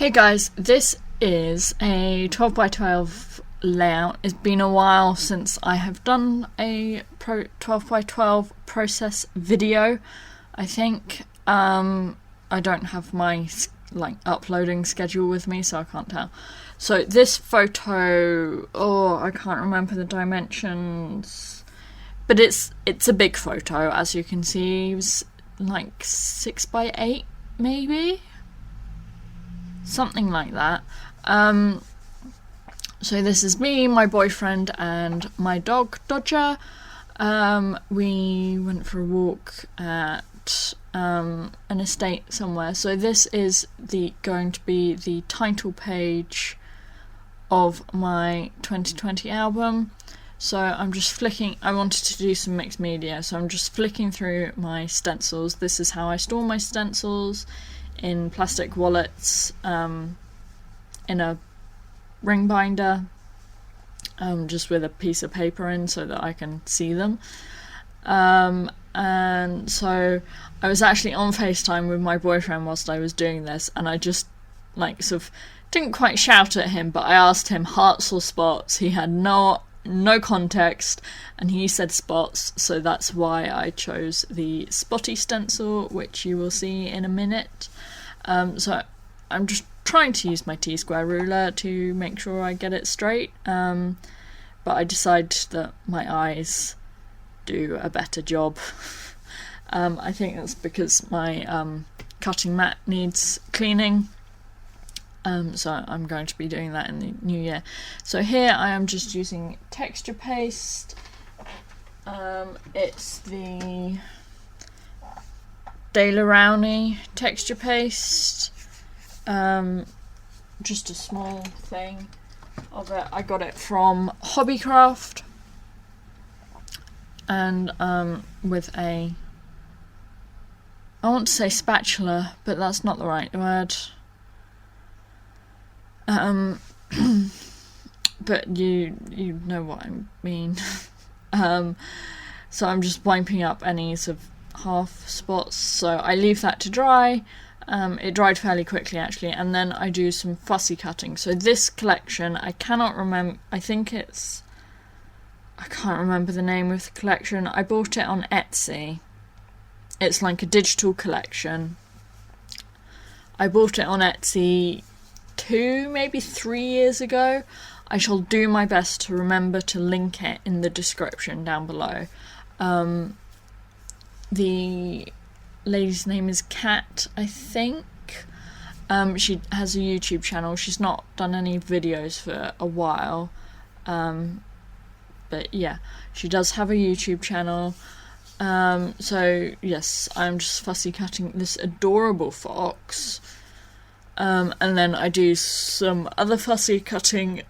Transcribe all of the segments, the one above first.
Hey guys, this is a 12 by 12 layout. It's been a while since I have done a 12 by 12 process video, I think. I don't have my uploading schedule with me, so I can't tell. So this photo, I can't remember the dimensions, but it's a big photo, as you can see. It was like 6 by 8 maybe? Something like that. So this is me, my boyfriend, and my dog Dodger. We went for a walk at an estate somewhere. So this is going to be the title page of my 2020 album. So I'm just flicking. I wanted to do some mixed media, so I'm just flicking through my stencils. This is how I store my stencils, in plastic wallets, in a ring binder, just with a piece of paper in so that I can see them. And so I was actually on FaceTime with my boyfriend whilst I was doing this, and I just sort of didn't quite shout at him, but I asked him hearts or spots. He had no context, and he said spots, so that's why I chose the spotty stencil, which you will see in a minute. So I'm just trying to use my T-square ruler to make sure I get it straight, but I decided that my eyes do a better job. I think that's because my cutting mat needs cleaning. So I'm going to be doing that in the new year. So here I am just using texture paste. It's the De La Rowney texture paste. Just a small thing of it. I got it from Hobbycraft, and with I want to say spatula, but that's not the right word. But you know what I mean. So I'm just wiping up any sort of half spots, so I leave that to dry. It dried fairly quickly actually, and then I do some fussy cutting. So this collection, I cannot remember, I can't remember the name of the collection. I bought it on Etsy. It's like a digital collection. I bought it on Etsy 2, maybe 3 years ago. I shall do my best to remember to link it in the description down below. The lady's name is Kat, I think. She has a YouTube channel. She's not done any videos for a while, but yeah, she does have a YouTube channel. So yes, I'm just fussy cutting this adorable fox. And then I do some other fussy cutting,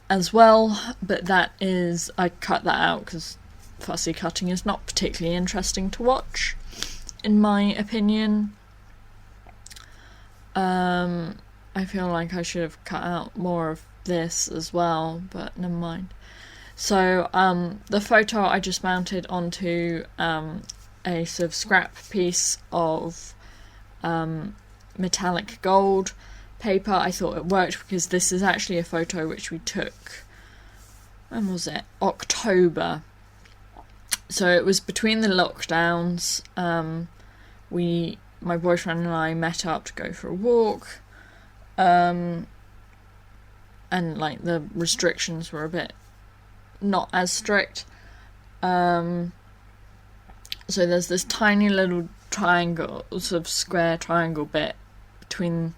as well, but I cut that out because fussy cutting is not particularly interesting to watch, in my opinion. I feel like I should have cut out more of this as well, but never mind. So the photo I just mounted onto a sort of scrap piece of metallic gold paper. I thought it worked because this is actually a photo which we took, when was it? October. So it was between the lockdowns. My boyfriend and I met up to go for a walk, and the restrictions were a bit not as strict. So there's this tiny little triangle, sort of square triangle bit between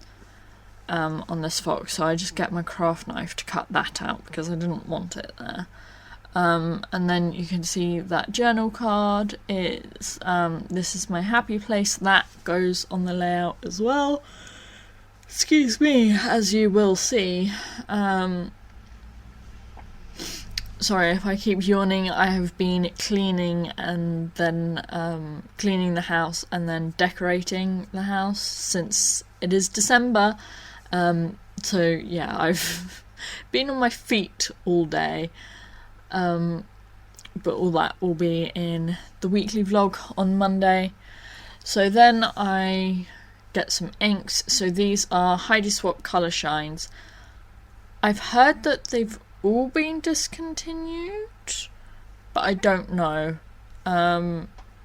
on this fox, so I just get my craft knife to cut that out because I didn't want it there. And then you can see that journal card. It's this is my happy place. That goes on the layout as well. Excuse me, as you will see. Sorry if I keep yawning. I have been cleaning and then cleaning the house and then decorating the house since it is December. So yeah, I've been on my feet all day. But all that will be in the weekly vlog on Monday. So then I get some inks. So these are Heidi Swap Colour Shines. I've heard that they've all been discontinued, but I don't know.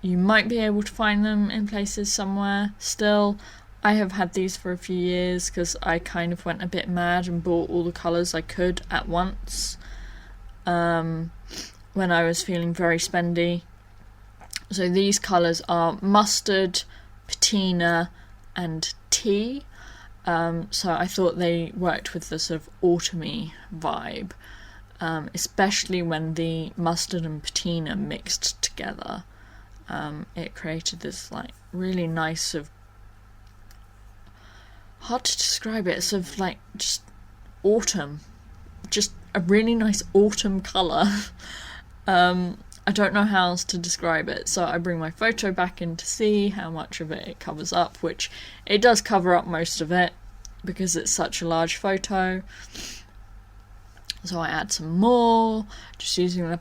You might be able to find them in places somewhere still. I have had these for a few years because I kind of went a bit mad and bought all the colours I could at once when I was feeling very spendy. So these colours are Mustard, Patina and Tea. So I thought they worked with the sort of autumny vibe, especially when the mustard and patina mixed together. It created this like really nice sort of, hard to describe it, sort of like just autumn, just a really nice autumn colour. I don't know how else to describe it, so I bring my photo back in to see how much of it covers up, which it does cover up most of it because it's such a large photo. So I add some more, just using the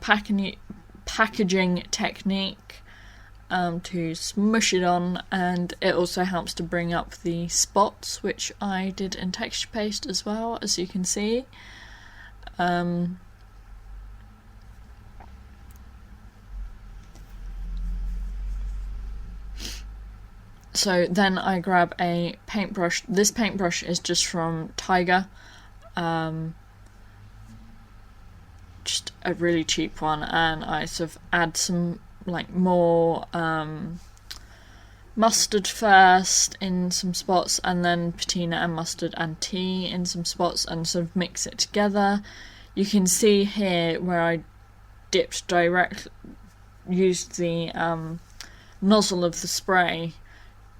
packaging technique to smush it on, and it also helps to bring up the spots, which I did in texture paste as well, as you can see. So then I grab a paintbrush. This paintbrush is just from Tiger. Just a really cheap one, and I sort of add some like more mustard first in some spots, and then patina and mustard and tea in some spots, and sort of mix it together. You can see here where I used the nozzle of the spray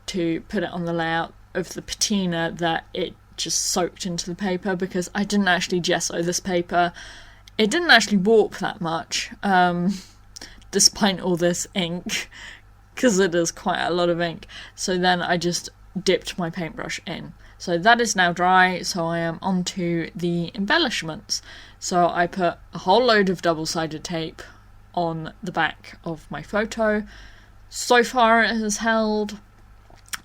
to put it on the layout of the patina, that it just soaked into the paper, because I didn't actually gesso this paper. It didn't actually warp that much, despite all this ink, because it is quite a lot of ink. So then I just dipped my paintbrush in. So that is now dry, so I am onto the embellishments. So I put a whole load of double-sided tape on the back of my photo. So far it has held.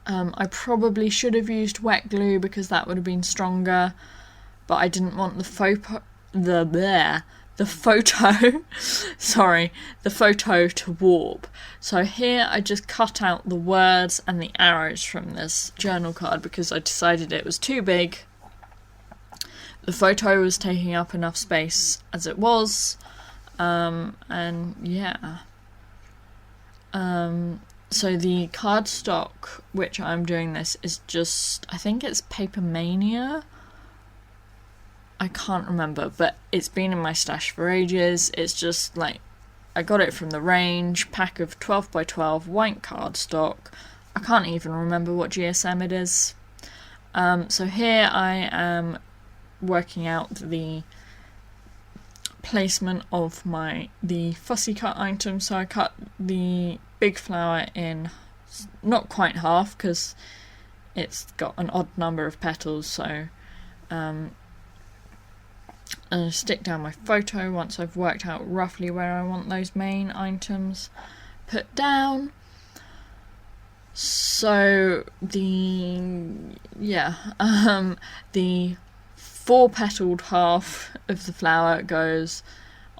I probably should have used wet glue because that would have been stronger, but I didn't want the photo to warp. So here I just cut out the words and the arrows from this journal card because I decided it was too big. The photo was taking up enough space as it was, and yeah. So the cardstock which I'm doing this is just, I think it's Paper Mania. I can't remember, but it's been in my stash for ages. It's just like, I got it from the range, pack of 12 by 12 white cardstock. I can't even remember what GSM it is. So here I am working out the placement of the fussy cut item. So I cut the big flower in not quite half because it's got an odd number of petals, so and stick down my photo once I've worked out roughly where I want those main items put down. So the 4-petaled half of the flower goes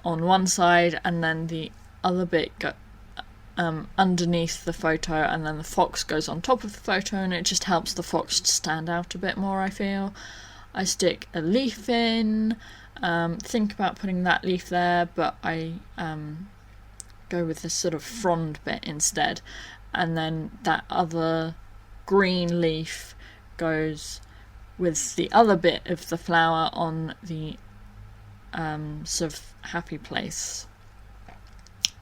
on one side, and then the other bit underneath the photo, and then the fox goes on top of the photo, and it just helps the fox to stand out a bit more, I feel. I stick a leaf in, think about putting that leaf there, but I go with this sort of frond bit instead, and then that other green leaf goes with the other bit of the flower on the sort of happy place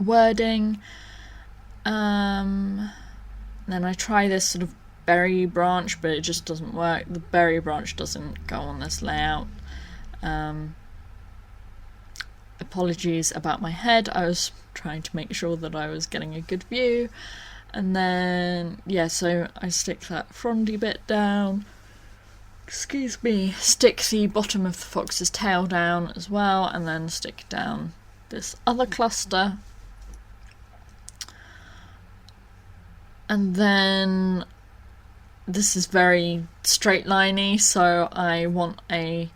wording. Then I try this sort of berry branch, but it just doesn't work. The berry branch doesn't go on this layout. Apologies about my head, I was trying to make sure that I was getting a good view. And then, yeah, so I stick that frondy bit down. Excuse me. Stick the bottom of the fox's tail down as well, and then stick down this other cluster. And then this is very straight liney, so I want I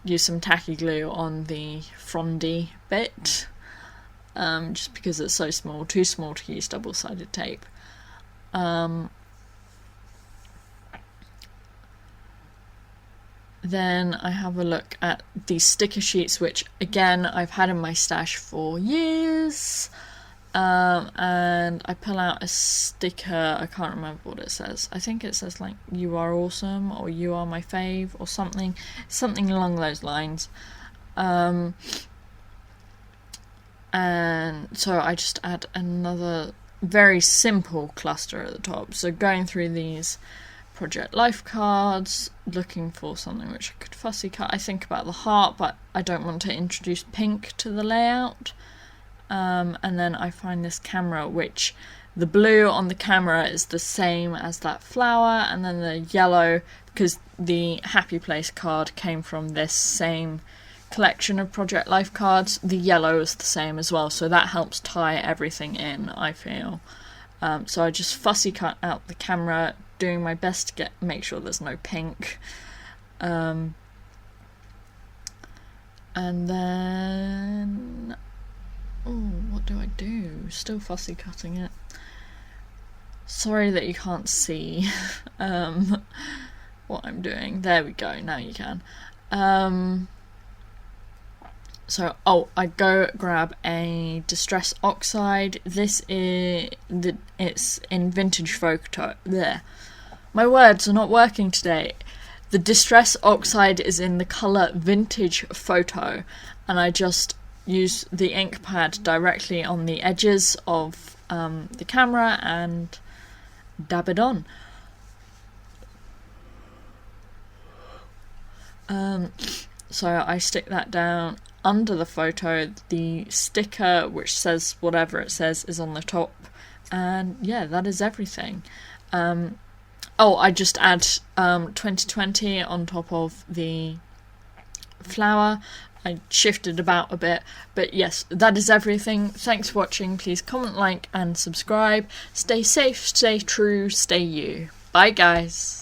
use some tacky glue on the frondy bit, just because it's so small, too small to use double-sided tape. Then I have a look at these sticker sheets, which again I've had in my stash for years. And I pull out a sticker, I can't remember what it says. I think it says like "You are awesome" or "You are my fave" or something along those lines. And so I just add another very simple cluster at the top. So going through these Project Life cards, looking for something which I could fussy cut. I think about the heart, but I don't want to introduce pink to the layout. And then I find this camera, which the blue on the camera is the same as that flower, and then the yellow, because the Happy Place card came from this same collection of Project Life cards, the yellow is the same as well, so that helps tie everything in, I feel. So I just fussy cut out the camera, doing my best to make sure there's no pink. And then... oh, what do I do? Still fussy cutting it. Sorry that you can't see what I'm doing. There we go, now you can. So, I go grab a Distress Oxide. This is it's in Vintage Photo. There, my words are not working today. The Distress Oxide is in the colour Vintage Photo, and I just use the ink pad directly on the edges of the camera and dab it on. So I stick that down under the photo. The sticker, which says whatever it says, is on the top, and yeah, that is everything. I just add 2020 on top of the flower. I shifted about a bit, but yes, that is everything. Thanks for watching. Please comment, like, and subscribe. Stay safe, stay true, stay you. Bye, guys.